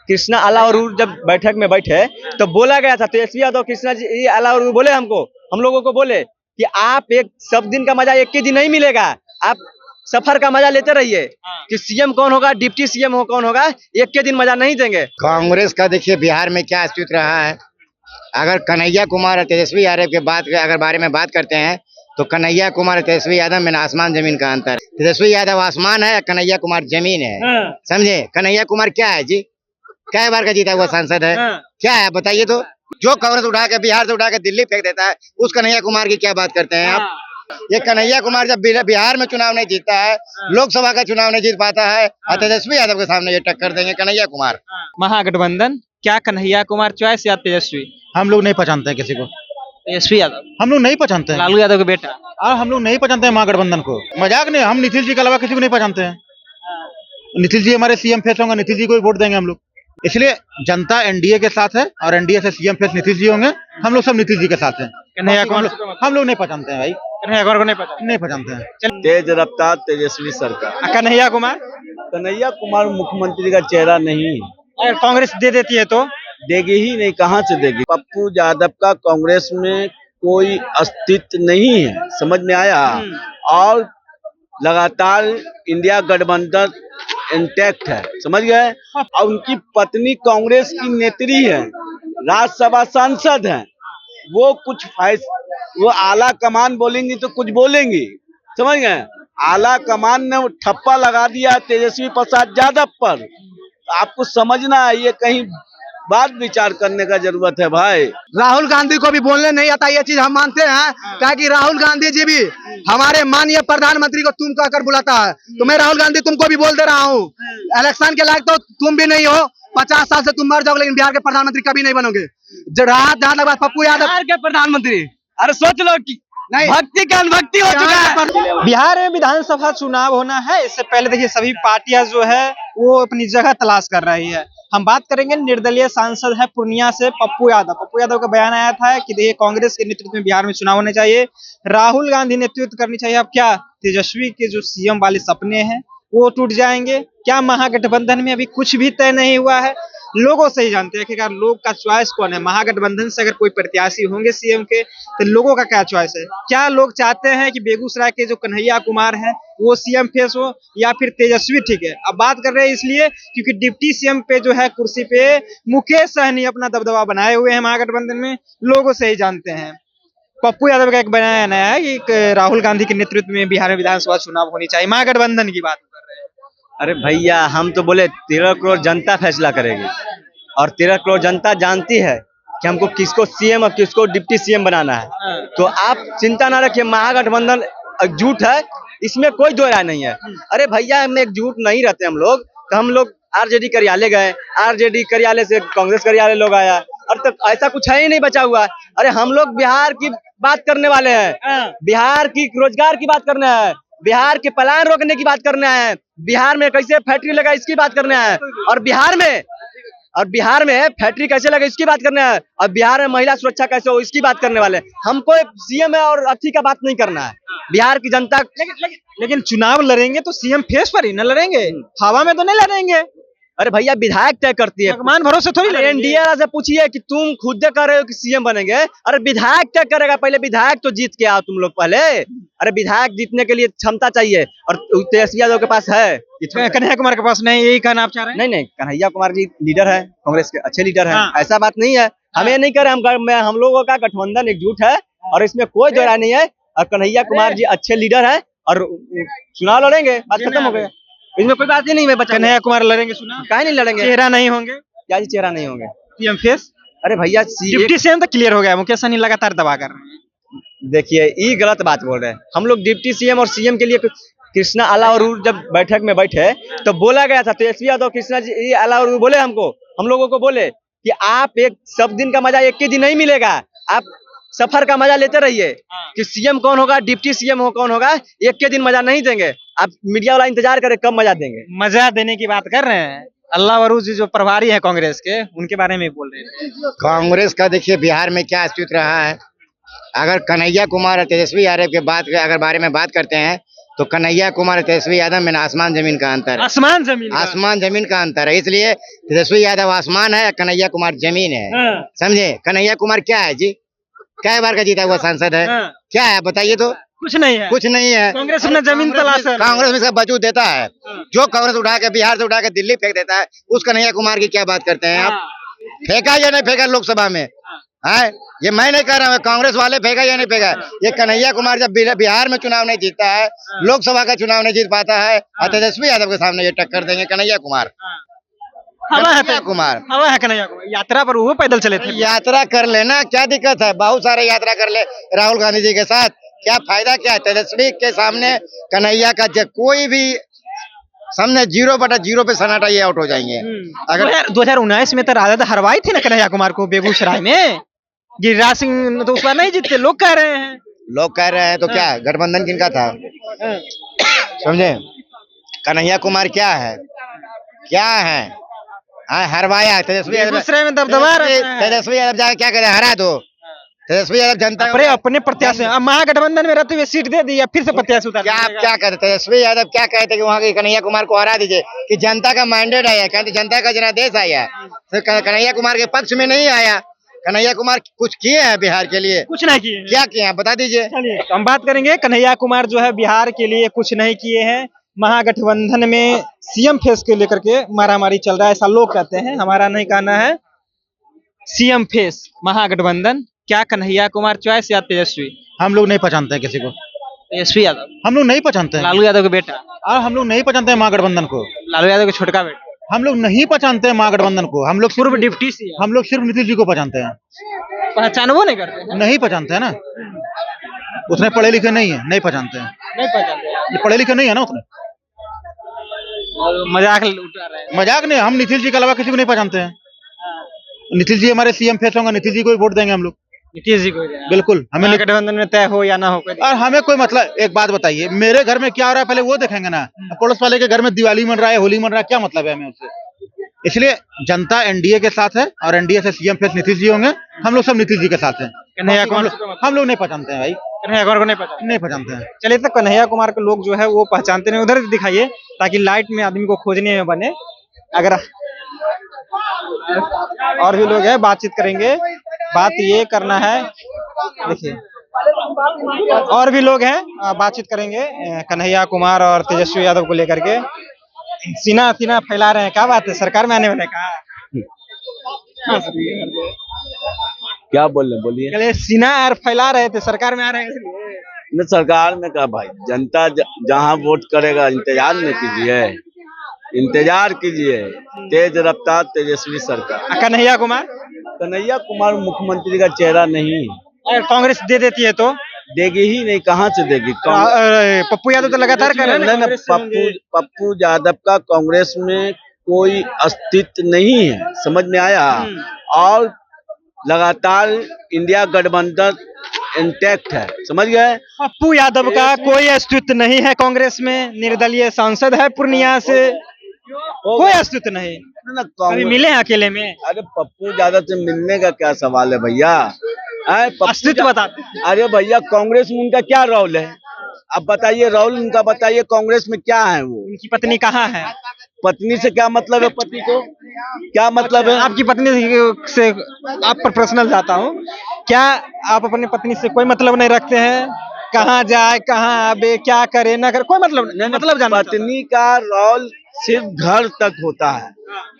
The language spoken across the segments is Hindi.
कृष्णा अलाउद्दीन जब बैठक में बैठे तो बोला गया था, तेजस्वी यादव कृष्णा जी अलाउद्दीन बोले हमको, हम लोगों को बोले कि आप एक सब दिन का मजा एक ही दिन नहीं मिलेगा, आप सफर का मजा लेते रहिए कि सीएम कौन होगा, डिप्टी सीएम हो कौन होगा, एक के दिन मजा नहीं देंगे। कांग्रेस का देखिए बिहार में क्या अस्तित्व रहा है। अगर कन्हैया कुमार और तेजस्वी यादव के अगर बारे में बात करते हैं तो कन्हैया कुमार और तेजस्वी यादव में आसमान जमीन का अंतर। तेजस्वी यादव आसमान है, कन्हैया कुमार जमीन है। समझे? कन्हैया कुमार क्या है जी? कई बार का जीता हुआ सांसद है। क्या है बताइए तो? जो कांग्रेस उठा के बिहार से उठा के दिल्ली फेंक देता है, उस कन्हैया कुमार की क्या बात करते हैं आप? ये कन्हैया कुमार जब बिहार में चुनाव नहीं जीतता है, लोकसभा का चुनाव नहीं जीत पाता है, और तेजस्वी यादव के सामने ये टक्कर देंगे कन्हैया कुमार। महागठबंधन क्या कन्हैया कुमार चॉइस या तेजस्वी? हम लोग नहीं पहचानते हैं किसी को। तेजस्वी यादव, हम लोग नहीं पहचानते हैं। लालू यादव के बेटा। और हम लोग नहीं पहचानते हैं महागठबंधन को। मजाक नहीं, हम नीतीश जी के अलावा किसी को नहीं पहचानते हैं। नीतीश जी हमारे सीएम फेस होंगे, नीतीश जी को ही वोट देंगे हम लोग। इसलिए जनता एनडीए के साथ है और एनडीए से सीएम फेस नीतीश जी होंगे। हम लोग सब नीतीश जी के साथ हैं। कन्हैया कुमार हम लोग नहीं पहचानते हैं भाई, कन्हैया कुमार को नहीं पहचानते हैं। तेज रफ्तार तेजस्वी सरकार। कन्हैया कुमार कन्हैया कुमार मुख्यमंत्री का चेहरा नहीं है। अगर कांग्रेस दे देती है तो देगी ही नहीं, कहाँ से देगी? पप्पू यादव का कांग्रेस में कोई अस्तित्व नहीं है, समझ में आया? और लगातार इंडिया गठबंधन इंटैक्ट है, समझ गए? और उनकी पत्नी कांग्रेस की नेत्री है, राज्यसभा सांसद है। वो वो आला कमान बोलेंगी तो कुछ बोलेंगी, समझ गए? आला कमान ने ठप्पा लगा दिया तेजस्वी प्रसाद यादव पर। आपको समझना है, ये कहीं बात विचार करने का जरूरत है भाई। राहुल गांधी को भी बोलने नहीं आता, ये चीज हम मानते हैं, ताकि राहुल गांधी जी भी हमारे माननीय प्रधानमंत्री को तुम कहकर बुलाता है। तो मैं राहुल गांधी तुमको भी बोल दे रहा हूँ, इलेक्शन के लायक तो तुम भी नहीं हो। 50 साल से तुम मर जाओगे, लेकिन बिहार के प्रधानमंत्री कभी नहीं बनोगे। जहाँ तक पप्पू यादव बिहार के प्रधानमंत्री, अरे सोच लो कि भक्ति का अनभक्ति हो चुका है। बिहार में विधानसभा चुनाव होना है, इससे पहले देखिए सभी पार्टियां जो है वो अपनी जगह तलाश कर रही है। हम बात करेंगे निर्दलीय सांसद है पूर्णिया से पप्पू यादव। पप्पू यादव का बयान आया था कि देखिए कांग्रेस के नेतृत्व में बिहार में चुनाव होने चाहिए, राहुल गांधी नेतृत्व करनी चाहिए। अब क्या तेजस्वी के जो सीएम वाले सपने हैं वो टूट जाएंगे क्या? महागठबंधन में अभी कुछ भी तय नहीं हुआ है, लोगों से ही जानते हैं कि अगर लोग का चॉइस कौन है। महागठबंधन से अगर कोई प्रत्याशी होंगे सीएम के तो लोगों का क्या चॉइस है? क्या लोग चाहते हैं कि बेगूसराय के जो कन्हैया कुमार है वो सीएम फेस हो या फिर तेजस्वी? ठीक है, अब बात कर रहे हैं इसलिए क्योंकि डिप्टी सीएम पे जो है कुर्सी पे मुकेश सहनी अपना दबदबा बनाए हुए हैं महागठबंधन में, लोगों से ही जानते हैं। पप्पू यादव का एक बयान है कि राहुल गांधी के नेतृत्व में बिहार में विधानसभा चुनाव होनी चाहिए, महागठबंधन की बात कर रहे हैं। अरे भैया, हम तो बोले 13 करोड़ जनता फैसला करेगी, और 13 करोड़ जनता जानती है कि हमको किसको सीएम और किसको डिप्टी सीएम बनाना है। तो आप चिंता ना रखिए, महागठबंधन एकजुट है, इसमें कोई दो राय नहीं है। अरे भैया, हम एकजुट नहीं रहते हम लोग, तो हम लोग आरजेडी कार्यालय गए, आरजेडी कार्यालय से कांग्रेस कार्यालय लोग आया, और तो ऐसा कुछ है ही नहीं बचा हुआ। अरे हम लोग बिहार की बात करने वाले हैं, बिहार की रोजगार की बात करना है, बिहार के पलायन रोकने की बात करना है, बिहार में कैसे फैक्ट्री लगा इसकी बात करना है, और बिहार में फैक्ट्री कैसे लगे इसकी बात करना है, और बिहार में महिला सुरक्षा कैसे हो इसकी बात करने वाले। हमको सीएम और अथी का बात नहीं करना है, बिहार की जनता। लेकिन चुनाव लड़ेंगे तो सीएम फेस पर ही न लड़ेंगे, हवा में तो नहीं लड़ेंगे। अरे भैया, विधायक तय करती है, भगवान भरोसे थोड़ी लड़ेंगे। एनडीए से पूछिए कि तुम खुद कर रहे हो कि सीएम बनेंगे। अरे विधायक तय करेगा, पहले विधायक तो जीत के आओ तुम लोग पहले। अरे विधायक जीतने के लिए क्षमता चाहिए, और तेजस्वी यादव के पास है, कन्हैया कुमार के पास नहीं, यही कहना आप चाह रहे हैं? नहीं, कन्हैया कुमार जी लीडर है, कांग्रेस के अच्छे लीडर है, ऐसा बात नहीं है। हमें नहीं कर हम लोगों का गठबंधन एकजुट है और इसमें कोई दो राय नहीं है, और कन्हैया कुमार जी अच्छे लीडर है और चुनाव लड़ेंगे, बात खत्म हो गया, इसमें कोई बात ही नहीं है। कन्हैया कुमार लड़ेंगे चुनाव? काहे नहीं लड़ेंगे? चेहरा नहीं होंगे? क्या जी चेहरा नहीं होंगे? CM face? अरे भैया, डिप्टी सीएम तो क्लियर हो गया, मुकेश सहनी लगातार दबा कर रहे हैं। देखिए, ये गलत बात बोल रहे हैं। हम लोग डिप्टी सीएम और सीएम के लिए कृष्णा अलाउद्दीन जब बैठक में बैठे तो बोला गया था, तेजस्वी यादव कृष्णा जी अलाउद्दीन बोले हमको, हम लोगों को बोले कि आप एक सब दिन का मजा एक ही दिन नहीं मिलेगा, आप सफर का मजा लेते रहिए कि सीएम कौन होगा, डिप्टी सीएम हो कौन होगा, एक के दिन मजा नहीं देंगे। आप मीडिया वाला इंतजार करे कब मजा देंगे। मजा देने की बात कर रहे हैं। अल्लाह वरूज जी जो प्रभारी हैं कांग्रेस के, उनके बारे में बोल रहे हैं। कांग्रेस का देखिए बिहार में क्या अस्तित्व रहा है। अगर कन्हैया कुमार और तेजस्वी यादव के अगर बारे में बात करते हैं तो कन्हैया कुमार तेजस्वी यादव में आसमान जमीन का अंतर है। आसमान जमीन का। आसमान जमीन का अंतर है, इसलिए तेजस्वी यादव आसमान है, कन्हैया कुमार जमीन है। हाँ, समझे? कन्हैया कुमार क्या है जी? कै बार का जीता हुआ सांसद है? हाँ। क्या है बताइए तो? कुछ नहीं है। कुछ नहीं है। कांग्रेस अपना जमीन तलाश है। कांग्रेस में इसका वजूद देता है। जो कांग्रेस उठा के बिहार से उठा के दिल्ली फेंक देता है, उस कन्हैया कुमार की क्या बात करते हैं आप? फेंका या नहीं फेंका लोकसभा में? है ये मैं नहीं कह रहा हूँ, कांग्रेस वाले फेंका या नहीं फेंका। ये कन्हैया कुमार जब बिहार में चुनाव नहीं जीतता है, लोकसभा का चुनाव नहीं जीत पाता है, और तेजस्वी यादव के सामने ये टक्कर देंगे कन्हैया कुमार। हवा है कन्हैया कुमार हवा है कन्हैया कुमार। यात्रा पर वो पैदल चले थे। यात्रा कर लेना, क्या दिक्कत है? बहुत सारे यात्रा कर ले राहुल गांधी जी के साथ, क्या फायदा क्या है? तेजस्वी के सामने कन्हैया का कोई भी सामने 0/0 पे सन्नाटा ये आउट हो जाएंगे। अगर 2019 में तो राजद हरवाई थी ना कन्हैया कुमार को बेगूसराय में। गिरिराज सिंह तो उस बार नहीं जीते, लोग कह रहे हैं। लोग कह रहे हैं तो क्या गठबंधन किनका था? समझे? कन्हैया कुमार क्या है? क्या है? हाँ, हरवाया तेजस्वी यादव। बेगूसराय में दबदबा रहे हैं। तेजस्वी यादव जाके क्या करे? हरा दो। तेजस्वी यादव जनता अपने प्रत्याशी अब महागठबंधन में रहते हुए सीट दे दी, अब फिर से प्रत्याशी उतार क्या आप क्या कहते? तेजस्वी यादव क्या कहते कि वहाँ के कन्हैया कुमार को हरा दीजिए, कि जनता का मैंडेट आया, कहते जनता का जनादेश आया, तो कन्हैया कुमार के पक्ष में नहीं आया। कन्हैया कुमार कुछ किए हैं बिहार के लिए? कुछ नहीं किए। क्या किए हैं बता दीजिए। चलिए तो हम बात करेंगे। कन्हैया कुमार जो है बिहार के लिए कुछ नहीं किए हैं। महागठबंधन में सीएम फेस के लेकर के मारामारी चल रहा है, ऐसा लोग कहते हैं। हमारा नहीं कहना है। सीएम फेस महागठबंधन, क्या कन्हैया कुमार चॉइस या तेजस्वी? हम लोग नहीं पहचानते हैं किसी को, तेजस्वी यादव, हम लोग नहीं पहचानते हैं। लालू यादव के बेटा, और हम लोग नहीं पहचानते हैं महागठबंधन को। लालू यादव के छोटका बेटा, हम लोग नहीं पहचानते हैं महागठबंधन को। हम लोग पूर्व डिप्टी सीएम। हम लोग सिर्फ नीतीश जी को पहचानते हैं। पहचानबो नहीं करते हैं। नहीं पहचानते हैं ना, उतने पढ़े लिखे नहीं है, नहीं पहचानते हैं। नहीं पहचानते हैं। ये पढ़े लिखे नहीं है ना उतने। मजाक उठा रहे हैं। मजाक नहीं, हम नीतीश जी के अलावा किसी को नहीं पहचानते हैं। नीतीश जी हमारे सीएम फेस होंगे, नीतीश जी को ही वोट देंगे हम लोग। नीतीश जी को ही देना। बिल्कुल, हमें गठबंधन में तय हो या ना हो कोई और हमें कोई मतलब। एक बात बताइए, मेरे घर में क्या हो रहा है पहले वो देखेंगे ना। पड़ोस वाले के घर में दिवाली मन रहा है, होली मन रहा है, क्या मतलब है हमें उससे? इसलिए जनता एनडीए के साथ है, और एनडीए से सीएम फेस नीतीश जी होंगे। हम लोग सब नीतीश जी के साथ हैं। कन्हैया कुमार हम लोग नहीं पहचानते हैं भाई, कन्हैया कुमार को नहीं पहचानते। नहीं पहचानते हैं। चलिए तो कन्हैया कुमार के लोग जो है वो पहचानते नहीं। उधर दिखाइए ताकि लाइट में आदमी को खोजने में बने। अगर और भी लोग हैं, बातचीत करेंगे। बात ये करना है, देखिए और भी लोग हैं, बातचीत करेंगे कन्हैया कुमार और तेजस्वी यादव को लेकर के। सीना फैला रहे हैं, क्या बात है? सरकार में आने वाले कहा क्या बोल रहे बोलिए। चलिए, सीना यार फैला रहे थे, सरकार में आ रहे हैं इसलिए। न सरकार में कहा भाई, जनता जहाँ वोट करेगा इंतजार न कीजिए, इंतजार कीजिए। तेज रफ्तार तेजस्वी सरकार। कन्हैया कुमार मुख्यमंत्री का चेहरा नहीं है। अगर कांग्रेस दे देती है तो देगी ही नहीं, कहाँ से देगी? पप्पू यादव तो लगातार कर रहे हैं ना। पप्पू यादव का कांग्रेस में कोई अस्तित्व नहीं है, समझ में आया? और लगातार इंडिया गठबंधन इंटैक्ट है, समझ गए? पप्पू यादव का कोई अस्तित्व नहीं है कांग्रेस में। निर्दलीय सांसद है पूर्णिया से, कोई अस्तित्व नहीं। कभी मिले हैं अकेले में? अरे पप्पू यादव से मिलने का क्या सवाल है भैया? अस्तित्व बताते। अरे भैया, कांग्रेस में उनका क्या रोल है? अब बताइए, रोल उनका बताइए। कांग्रेस में क्या है वो? उनकी पत्नी कहाँ है? पत्नी से क्या मतलब है? पति को क्या मतलब है? आपकी पत्नी से आप पर पर्सनल जाता हूँ, क्या आप अपनी पत्नी से कोई मतलब नहीं रखते हैं? कहाँ जाए, कहाँ आवे, क्या करे ना करे, कोई मतलब नहीं। मतलब जानना पत्नी का रोल सिर्फ घर तक होता है,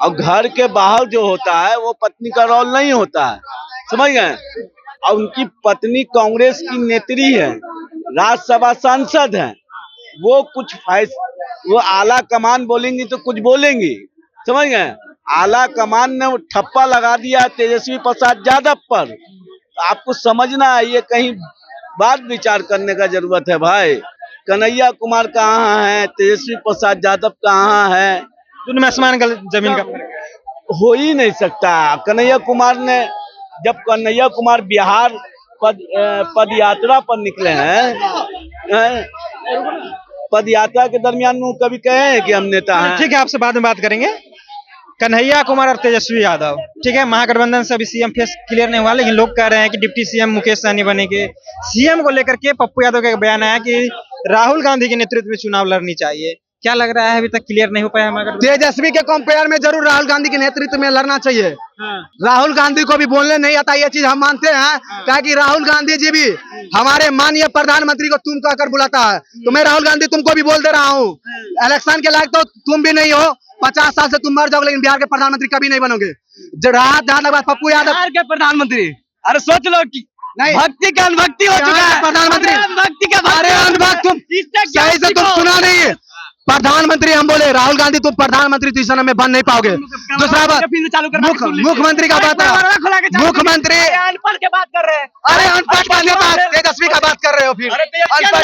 और घर के बाहर जो होता है वो पत्नी का रोल नहीं होता है, समझ गए? और उनकी पत्नी कांग्रेस की नेत्री है, राज्यसभा सांसद है। वो आला कमान बोलेंगी तो कुछ बोलेंगी, समझ गए? आला कमान ने ठप्पा लगा दिया तेजस्वी प्रसाद यादव पर। तो आपको समझना है, ये कहीं बात विचार करने का जरूरत है भाई। कन्हैया कुमार कहाँ है? तेजस्वी प्रसाद यादव कहाँ है? उनमें आसमान का जमीन का हो ही नहीं सकता। कन्हैया कुमार बिहार पद यात्रा पर निकले हैं, पद यात्रा के दरमियान वो कभी कहे हैं कि हम नेता हैं? ठीक है, आपसे बाद में बात करेंगे। कन्हैया कुमार और तेजस्वी यादव, ठीक है, महागठबंधन से अभी सीएम फेस क्लियर नहीं हुआ, लेकिन लोग कह रहे हैं कि डिप्टी सीएम मुकेश सहनी बनेंगे। सीएम को लेकर के पप्पू यादव का बयान आया कि राहुल गांधी के नेतृत्व में चुनाव लड़नी चाहिए। क्या लग रहा है अभी तक क्लियर नहीं हो पाया हमारा? तेजस्वी के कंपेयर में जरूर राहुल गांधी के नेतृत्व में लड़ना चाहिए। हाँ। राहुल गांधी को भी बोलने नहीं आता, ये चीज हम मानते हैं, ताकि राहुल गांधी जी भी हमारे माननीय प्रधानमंत्री को तुम कहकर बुलाता है। तो मैं राहुल गांधी तुमको भी बोल दे रहा हूँ, इलेक्शन के लायक तो तुम भी नहीं हो। 50 साल से तुम मर जाओगे लेकिन बिहार के प्रधानमंत्री कभी नहीं बनोगे। जहाँ पप्पू यादव बिहार के प्रधानमंत्री, अरे सोच लो कि नहीं, भक्ति का अनभक्ति हो चुका है। प्रधानमंत्री भक्ति का अरे अनुभक्त तुम सही से तुम सुना नहीं। प्रधानमंत्री हम बोले, राहुल गांधी तुम प्रधानमंत्री तो इस समय में बन नहीं पाओगे। दूसरा बात, मुख्यमंत्री का बात है, मुख्यमंत्री अनपढ़ के बात कर रहे हैं। अरे अनपढ़ का नेता तेजस्वी का बात कर रहे हो। फिर तेजस्वी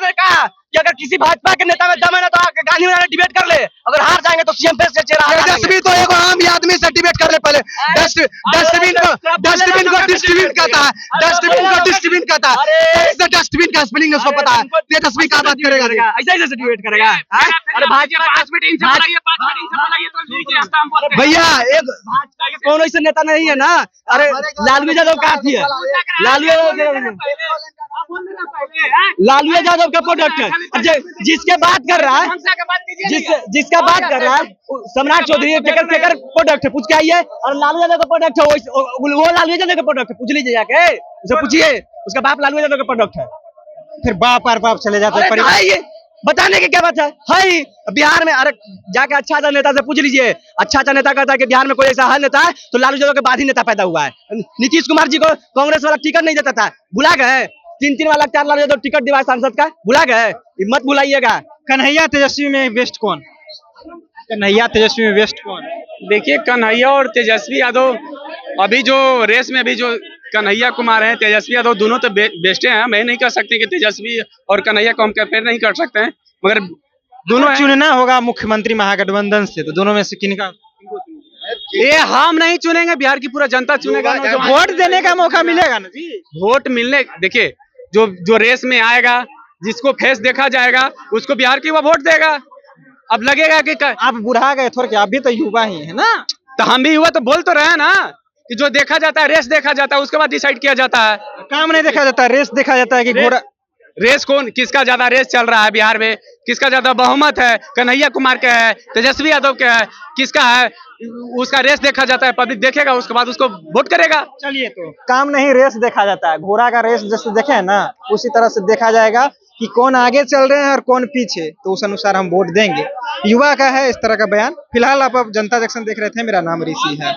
ने कहा कि अगर किसी भाजपा के नेता में दम है ना तो आके गांधी मैदान में डिबेट कर ले, अगर हार जाएंगे तो सीएम फेस से चेहरा हटा देंगे। तेजस्वी तो एक आम आदमी से डिबेट कर ले पहले। डस्टबिन को डिस्ट्रीब्यूट करता है, डस्टबिन को डिस्ट्रीब्यूट करता है, डस्टबिन का स्पेलिंग उसको पता है। तेजस्वी का बात करेगा, ऐसे डिबेट करेगा। अरे भाजपा 5 मिनट इनसे बुलाइए, 5 मिनट इनसे बुलाइए तो लीजिए हस्तांतरण। भैया एक भाजपा के कौन ऐसे नेता नहीं है ना। अरे लालू यादव काफी है, लालू यादव का प्रोडक्ट है। जिसके बात कर रहा है, जिसका बात कर रहा है सम्राट चौधरी केकर प्रोडक्ट है, पूछ के आइए। और लालू यादव का प्रोडक्ट है, वो लालू यादव का प्रोडक्ट है, पूछ लीजिए जाके, उसे पूछिए, उसका बाप लालू यादव का प्रोडक्ट है। फिर बाप और बाप चले जाते हैं। ये बताने की क्या बात है? बिहार में अरे जाके अच्छा नेता से पूछ लीजिए। अच्छा नेता कहता है कि बिहार में कोई ऐसा हर नेता है तो लालू यादव के बाद ही नेता पैदा हुआ है। नीतीश कुमार जी को कांग्रेस वाला टिकट नहीं देता था, भुला गए। 3 वाला 4 लालू यादव टिकट दिवाए सांसद का, भुला गए। मत भुलाइएगा। कन्हैया तेजस्वी में बेस्ट कौन? कन्हैया तेजस्वी में बेस्ट कौन? देखिए, कन्हैया और तेजस्वी यादव अभी जो रेस में अभी जो कन्हैया कुमार हैं, तेजस्वी यादव दोनों तो बेस्ट हैं। मैं नहीं कह सकते कि तेजस्वी और कन्हैया को हम कंपेयर नहीं कर सकते हैं, मगर दोनों चुनना होगा मुख्यमंत्री महागठबंधन से, तो दोनों में से किनका? ये हम नहीं चुनेंगे, बिहार की पूरा जनता चुनेगा। जो वोट देने का मौका मिलेगा ना जी। वोट मिलने, देखिए जो रेस में आएगा, जिसको फेस देखा जाएगा उसको बिहार की वो वोट देगा। अब लगेगा कि आप बुढ़ा गए थोड़ा, कि आप भी तो युवा ही है ना। तो हम भी युवा तो बोल तो रहे हैं ना कि जो देखा जाता है, रेस देखा जाता है, उसके बाद डिसाइड किया जाता है। काम नहीं देखा जाता, रेस देखा जाता है कि घोड़ा रेस कौन, किसका ज्यादा रेस चल रहा है बिहार में, किसका ज्यादा बहुमत है, कन्हैया कुमार का है, तेजस्वी यादव का है, किसका है, उसका रेस देखा जाता है। पब्लिक देखेगा, उसके बाद उसको वोट करेगा। चलिए, तो काम नहीं रेस देखा जाता है, घोड़ा का रेस जैसे देखे है ना, उसी तरह से देखा जाएगा कि कौन आगे चल रहे हैं और कौन पीछे, तो उस अनुसार हम वोट देंगे। युवा का है इस तरह का बयान। फिलहाल आप जनता जंक्शन देख रहे थे, मेरा नाम ऋषि है।